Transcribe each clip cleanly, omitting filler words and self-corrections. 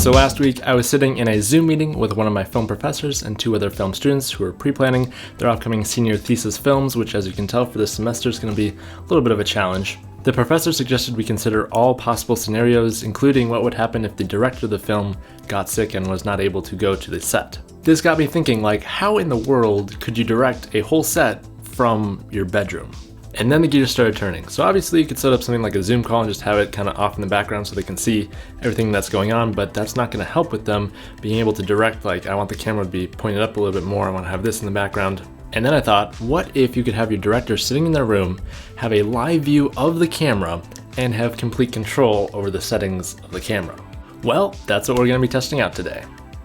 So last week I was sitting in a Zoom meeting with one of my film professors and two other film students who were pre-planning their upcoming senior thesis films, which as you can tell for this semester is going to be a little bit of a challenge. The professor suggested we consider all possible scenarios, including what would happen if the director of the film got sick and was not able to go to the set. This got me thinking, like, how in the world could you direct a whole set from your bedroom? And then the gears started turning. So obviously you could set up something like a Zoom call and just have it kind of off in the background so they can see everything that's going on, but that's not going to help with them being able to direct, like, I want the camera to be pointed up a little bit more, I want to have this in the background. And then I thought, what if you could have your director sitting in their room, have a live view of the camera, and have complete control over the settings of the camera? Well, that's what we're going to be testing out today.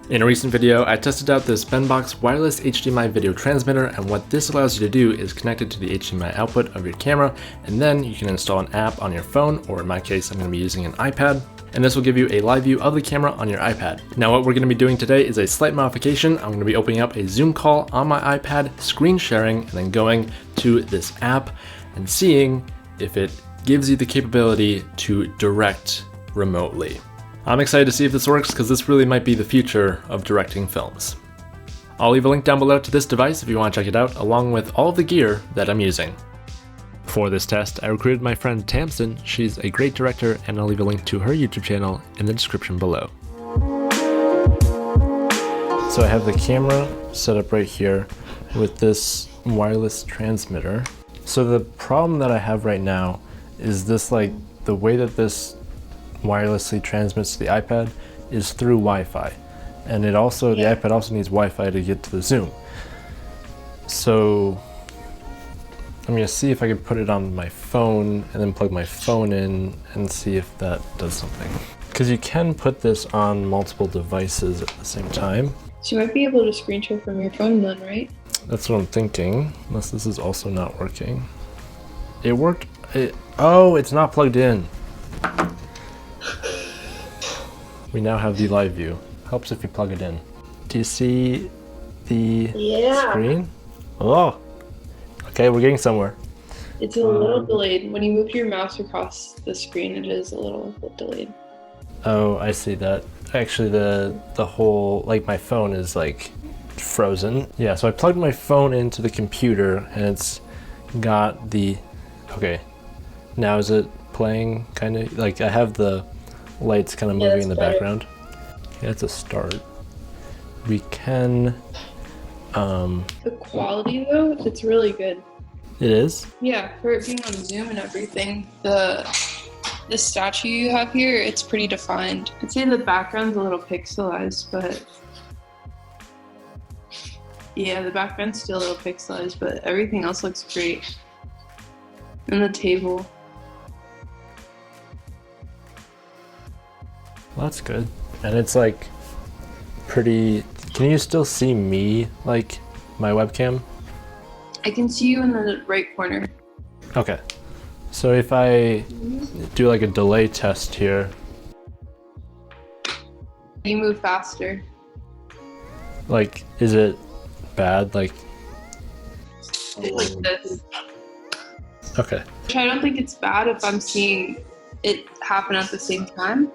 In a recent video, I tested out this Benbox wireless HDMI video transmitter, and what this allows you to do is connect it to the HDMI output of your camera, and then you can install an app on your phone, or in my case, I'm going to be using an iPad, and this will give you a live view of the camera on your iPad. Now what we're going to be doing today is a slight modification. I'm going to be opening up a Zoom call on my iPad, screen sharing, and then going to this app and seeing if it gives you the capability to direct remotely. I'm excited to see if this works because this really might be the future of directing films. I'll leave a link down below to this device if you want to check it out, along with all of the gear that I'm using. For this test, I recruited my friend Tamsin. She's a great director, and I'll leave a link to her YouTube channel in the description below. So I have the camera set up right here with this wireless transmitter. So the problem that I have right now is this, like, the way that this wirelessly transmits to the iPad is through Wi-Fi. And it also, the iPad also needs Wi-Fi to get to the Zoom. So I'm gonna see if I can put it on my phone and then plug my phone in and see if that does something. Because you can put this on multiple devices at the same time. So you might be able to screen share from your phone then, right? That's what I'm thinking, unless this is also not working. It worked, oh, it's not plugged in. We now have the live view. Helps if you plug it in. Do you see the screen? Oh! Okay, we're getting somewhere. It's a little delayed. When you move your mouse across the screen, it is a little bit delayed. Oh, I see that. Actually, the whole, like, my phone is, like, frozen. Yeah, so I plugged my phone into the computer, and it's got the... Okay, now is it playing, kind of? Like, I have the lights kind of moving in the background. Okay, that's a start. We can... The quality, though, it's really good. It is? Yeah, for it being on Zoom and everything, the statue you have here, it's pretty defined. I'd say the background's a little pixelized, but yeah, the background's still a little pixelized, but everything else looks great. And the table. Well, that's good. And it's, like, pretty... Can you still see me, like, my webcam? I can see you in the right corner. Okay. So if I do, like, a delay test here... You move faster. Like, is it bad? Like... Like this. Okay. I don't think it's bad if I'm seeing it happen at the same time.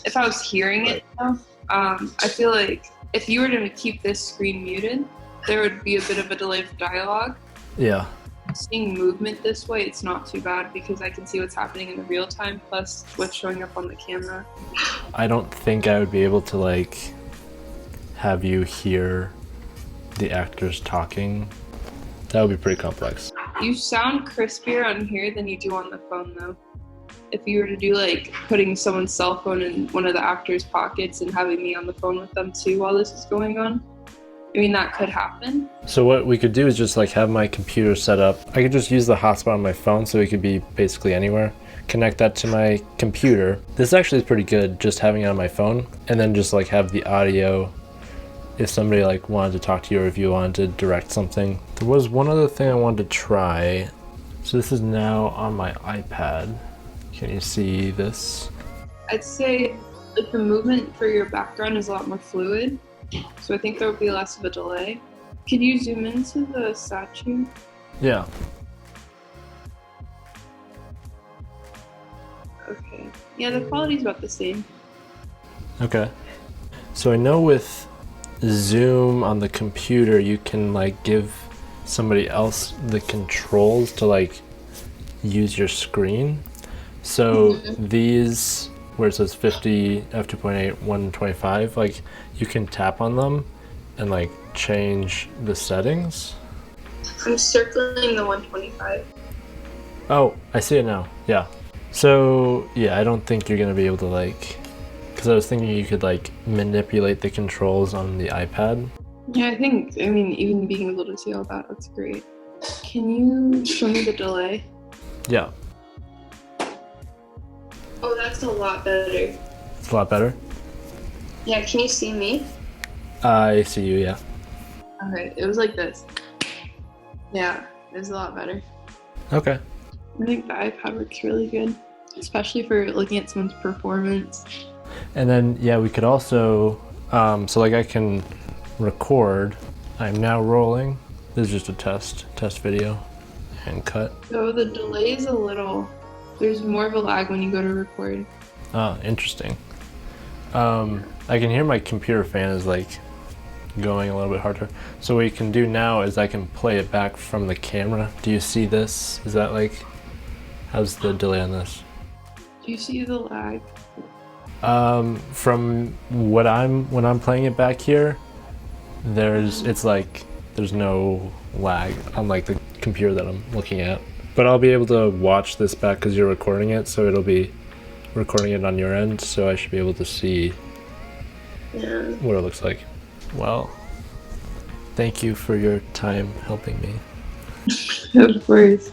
If I was hearing it, though, I feel like if you were to keep this screen muted, there would be a bit of a delay for dialogue. Yeah. Seeing movement this way, it's not too bad because I can see what's happening in the real time, plus what's showing up on the camera. I don't think I would be able to, like, have you hear the actors talking. That would be pretty complex. You sound crispier on here than you do on the phone, though. If you were to do, like, putting someone's cell phone in one of the actors' pockets and having me on the phone with them too while this is going on, I mean, that could happen. So what we could do is just, like, have my computer set up. I could just use the hotspot on my phone so it could be basically anywhere. Connect that to my computer. This actually is pretty good, just having it on my phone. And then just, like, have the audio if somebody, like, wanted to talk to you or if you wanted to direct something. There was one other thing I wanted to try. So this is now on my iPad. Can you see this? I'd say, like, the movement for your background is a lot more fluid. So I think there would be less of a delay. Could you zoom into the statue? Yeah. Okay. Yeah, the quality's about the same. Okay. So I know with Zoom on the computer, you can like give somebody else the controls to like use your screen. So these, where it says 50, f2.8, 125, like you can tap on them and like change the settings. I'm circling the 125. Oh, I see it now. Yeah. So yeah, I don't think you're gonna be able to like, because I was thinking you could like manipulate the controls on the iPad. Yeah, I mean, even being able to see all that, that's great. Can you show me the delay? Yeah, Oh, that's a lot better. it's a lot better. Yeah, can you see me? I see you, yeah. Okay, it was like this. Yeah, it was a lot better. Okay. I think the iPad works really good, especially for looking at someone's performance. And then, yeah, we could also, so like I can record. I'm now rolling. This is just a test video and cut. So the delay is there's more of a lag when you go to record. Oh, interesting. I can hear my computer fan is like going a little bit harder. So what you can do now is I can play it back from the camera. Do you see this? Is that like, how's the delay on this? Do you see the lag? From when I'm playing it back here, it's like there's no lag on like the computer that I'm looking at. But I'll be able to watch this back because you're recording it, so it'll be recording it on your end, so I should be able to see what it looks like. Well, thank you for your time helping me. Of course.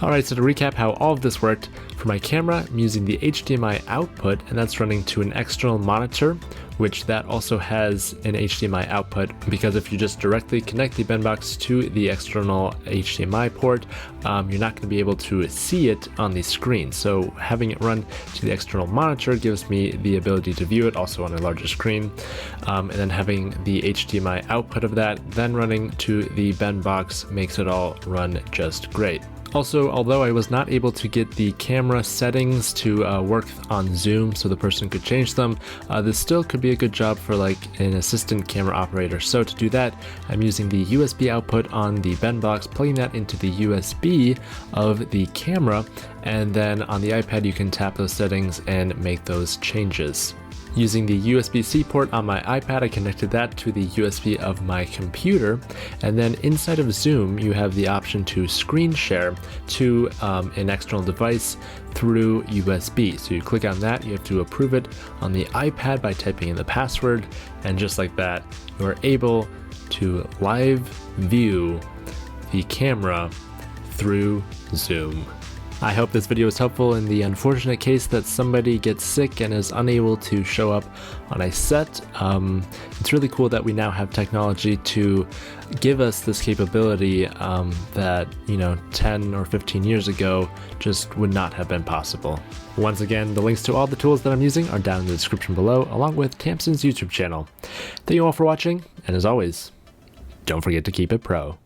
Alright, so to recap how all of this worked, for my camera, I'm using the HDMI output, and that's running to an external monitor, which that also has an HDMI output, because if you just directly connect the BenBox to the external HDMI port, you're not going to be able to see it on the screen. So having it run to the external monitor gives me the ability to view it also on a larger screen, and then having the HDMI output of that then running to the BenBox makes it all run just great. Also, although I was not able to get the camera settings to work on Zoom so the person could change them, this still could be a good job for like an assistant camera operator. So to do that, I'm using the USB output on the BenBox, plugging that into the USB of the camera, and then on the iPad you can tap those settings and make those changes. Using the USB-C port on my iPad, I connected that to the USB of my computer, and then inside of Zoom, you have the option to screen share to an external device through USB. So you click on that, you have to approve it on the iPad by typing in the password, and just like that, you're able to live view the camera through Zoom. I hope this video was helpful in the unfortunate case that somebody gets sick and is unable to show up on a set. It's really cool that we now have technology to give us this capability that, 10 or 15 years ago just would not have been possible. Once again, the links to all the tools that I'm using are down in the description below, along with Tamsin's YouTube channel. Thank you all for watching, and as always, don't forget to keep it pro.